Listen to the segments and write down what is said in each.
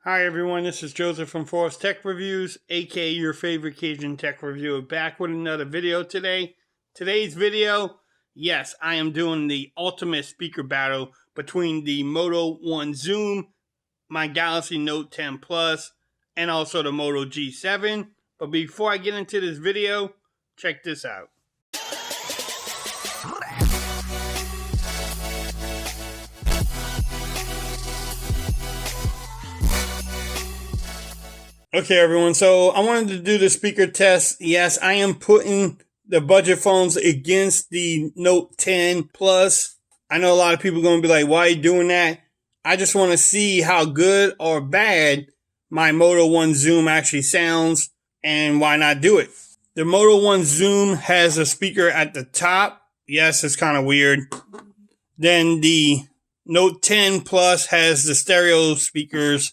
Hi everyone, this is Joseph from Forest Tech Reviews, aka your favorite Cajun tech reviewer, back with another video today. Today's video, yes, I am doing the ultimate speaker battle between the Moto One Zoom, my Galaxy Note 10 Plus, and also the Moto G7. But before I get into this video, check this out. Okay, everyone, so I wanted to do the speaker test. Yes, I am putting the budget phones against the Note 10 Plus. I know a lot of people are going to be like, why are you doing that? I just want to see how good or bad my Moto One Zoom actually sounds, and why not do it? The Moto One Zoom has a speaker at the top. Yes, it's kind of weird. Then the Note 10 Plus has the stereo speakers,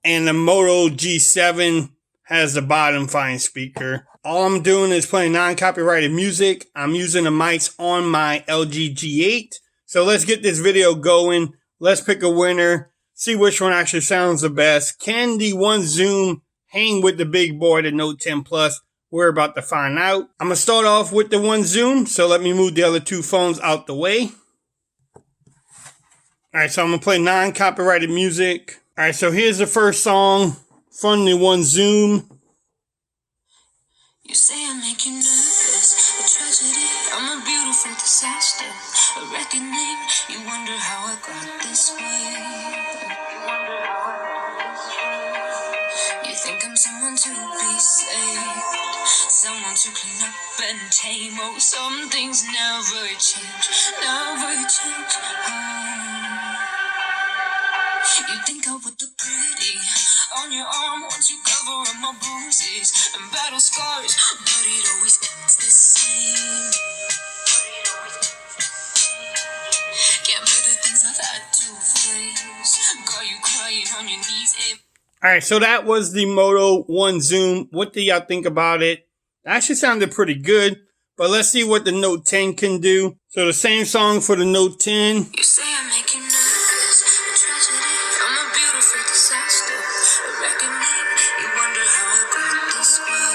and the Moto G7 has the bottom fine speaker. All I'm doing is playing non-copyrighted music. I'm using the mics on my LG G8. So let's get this video going. Let's pick a winner. See which one actually sounds the best. Can the One Zoom hang with the big boy, the Note 10 Plus? We're about to find out. I'm going to start off with the One Zoom. So let me move the other two phones out the way. Alright, so I'm going to play non-copyrighted music. Alright, so here's the first song from the One Zoom. You say I make you nervous, a tragedy, I'm a beautiful disaster, a reckoning, you wonder how I got this way. You think I'm someone to be saved, someone to clean up and tame. Oh, some things never change, never change. You think I would look pretty on your arm once you cover up my bruises and battle scars, but it always ends the same. Can't bear the things I've had to face. Got you crying on your knees. Alright, so that was the Moto One Zoom. What do y'all think about it? It actually sounded pretty good, but let's see what the Note 10 can do. So the same song for the Note 10. You say I make you nervous, a tragedy, I'm a beautiful disaster, a reckoning, you wonder how I got this way.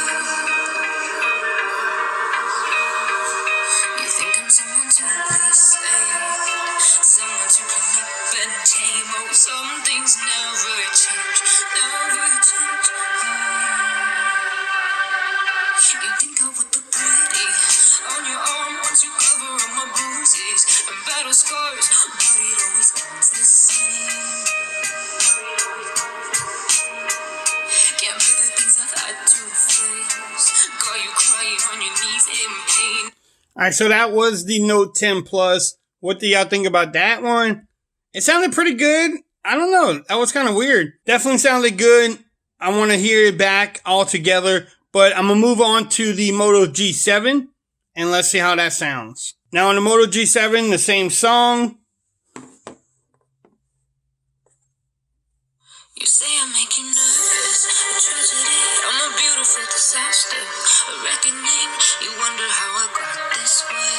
You think I'm someone to be saved, someone to clean up and tame. Oh, some things never change, never change. You think I would look pretty on your arm once you cover up my bruises and battle scars, but it always ends the same. Can't bear the things I've had to face. Got you crying on your knees in pain. Alright, so that was the Note 10 Plus. What do y'all think about that one? It sounded pretty good. I don't know. That was kind of weird. Definitely sounded good. I want to hear it back all together. But I'm going to move on to the Moto G7. And let's see how that sounds. Now on the Moto G7, the same song. You say I make you nervous, a tragedy, I'm a beautiful disaster, a reckoning, you wonder how I got this way.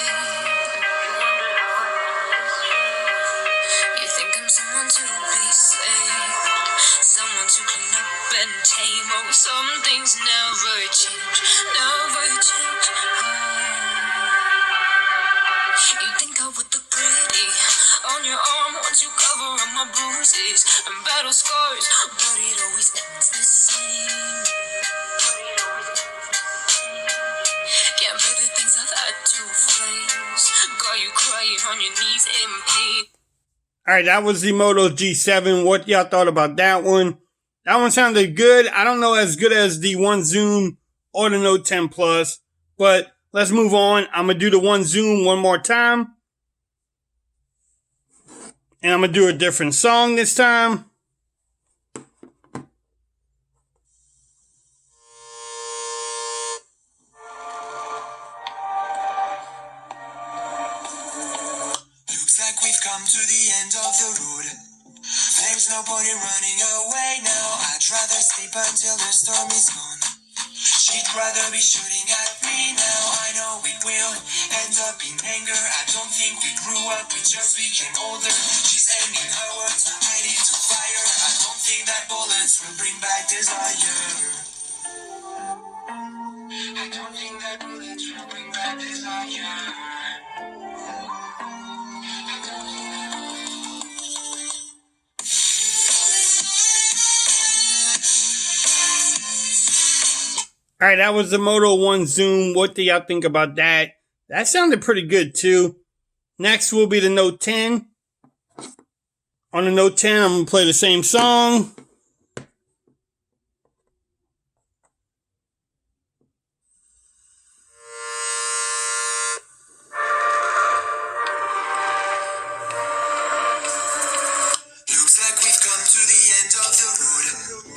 You think I'm someone to be saved, someone to clean up and tame. Oh, some things never change, never change. You think I would look pretty on your arm once you cover up my bruises and battle scars, but it always ends the same. Can't bear the things I've had to face. Got you crying on your knees in pain. Alright, that was the Moto G7. What y'all thought about that one? That one sounded good. I don't know as good as the One Zoom or the Note 10 Plus, but let's move on. I'm going to do the One Zoom one more time. And I'm going to do a different song this time. Looks like we've come to the end of the road. There's no point in running away now. I'd rather sleep until the storm is gone. She'd rather be shooting at me now. I know it will end up in anger. I don't think we grew up, we just became older. She's aiming her words right into fire. I don't bullets will bring back desire. I don't think that bullets will bring back desire. All right, that was the Moto One Zoom. What do y'all think about that? That sounded pretty good too. Next will be the Note 10. On the Note 10, I'm going to play the same song. Looks like we've come to the end of the road.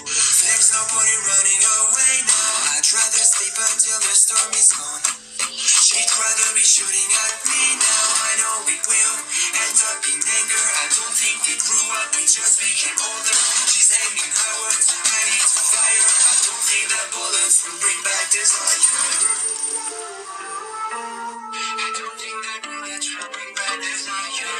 There's no point in running away now. I'd rather sleep until the storm is gone. She'd rather be shooting at me now. I know it will end up in anger. I don't think we grew up, we just became older. She's aiming her words, ready to fire. I don't think that bullets will bring back desire. I don't think that bullets will bring back desire.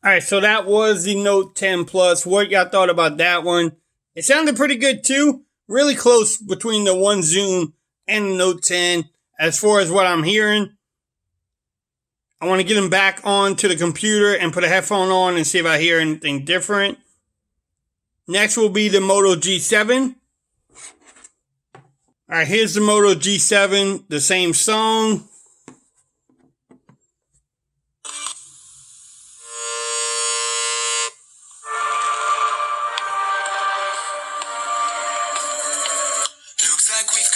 All right, so that was the Note 10 Plus. What y'all thought about that one? It sounded pretty good too. Really close between the One Zoom and the Note 10 as far as what I'm hearing. I want to get them back onto the computer and put a headphone on and see if I hear anything different. Next will be the Moto G7. All right, here's the Moto G7, the same song.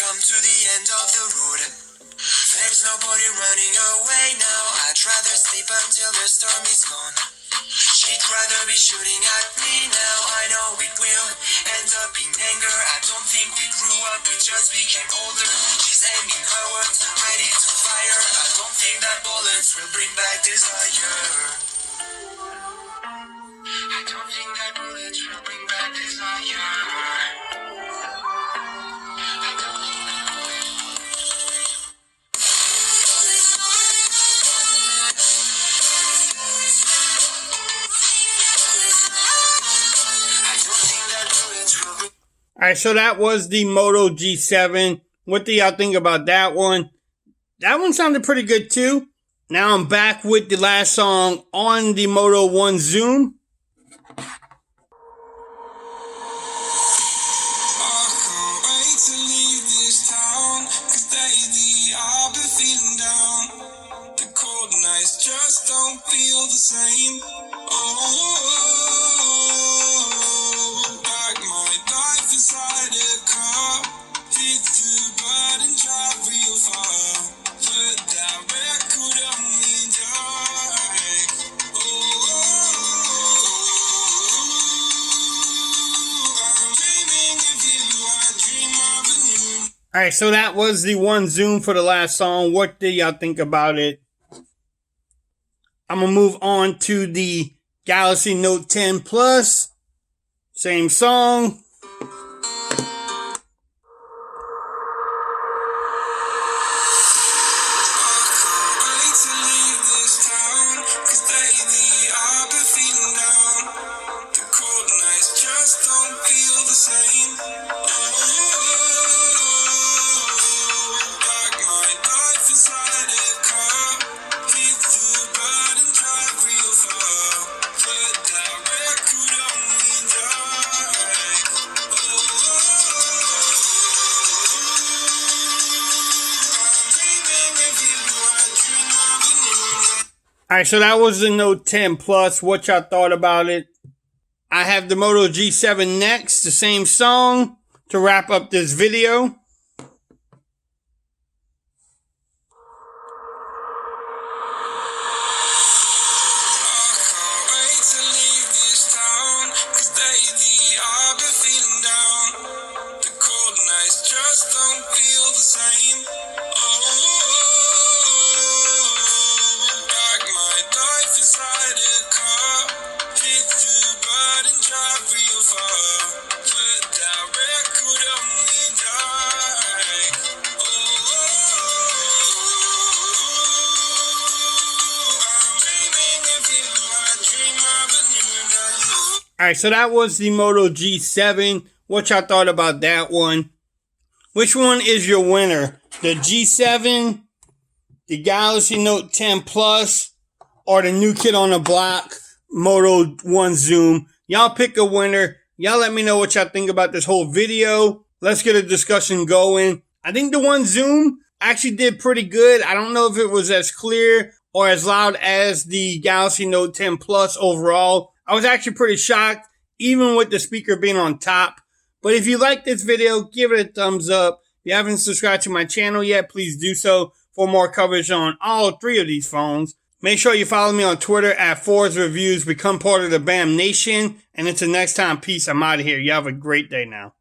To the end of the road. There's no point in running away now. I'd rather sleep until the storm is gone. She'd rather be shooting at me now. I know it will end up in anger. I don't think we grew up, we just became older. She's aiming her words, ready to fire. I don't think that bullets will bring back desire. I don't think that bullets will bring back desire. All right, so that was the Moto G7. What do y'all think about that one? That one sounded pretty good too. Now I'm back with the last song on the Moto One Zoom. Just don't feel the same. Like my life inside a car. Hit the button, drive real far. Put that record on me dark. I'm dreaming of you, I dream of a new. All right, so that was the One Zoom for the last song. What do y'all think about it? I'm going to move on to the Galaxy Note 10 Plus. Same song. Alright, so that was the Note 10 Plus. What y'all thought about it? I have the Moto G7 next, the same song, to wrap up this video. Just don't feel the same. Like my life inside a car. Hit the button, drive real far. Put that record on me dark. Alright, so that was the Moto G7. What y'all thought about that one? Which one is your winner? The G7, the Galaxy Note 10 Plus, or the new kid on the block, Moto One Zoom? Y'all pick a winner. Y'all let me know what y'all think about this whole video. Let's get a discussion going. I think the One Zoom actually did pretty good. I don't know if it was as clear or as loud as the Galaxy Note 10 Plus overall. I was actually pretty shocked, even with the speaker being on top. But if you like this video, give it a thumbs up. If you haven't subscribed to my channel yet, please do so for more coverage on all three of these phones. Make sure you follow me on Twitter at Forza Reviews. Become part of the BAM Nation. And until next time, peace. I'm out of here. You have a great day now.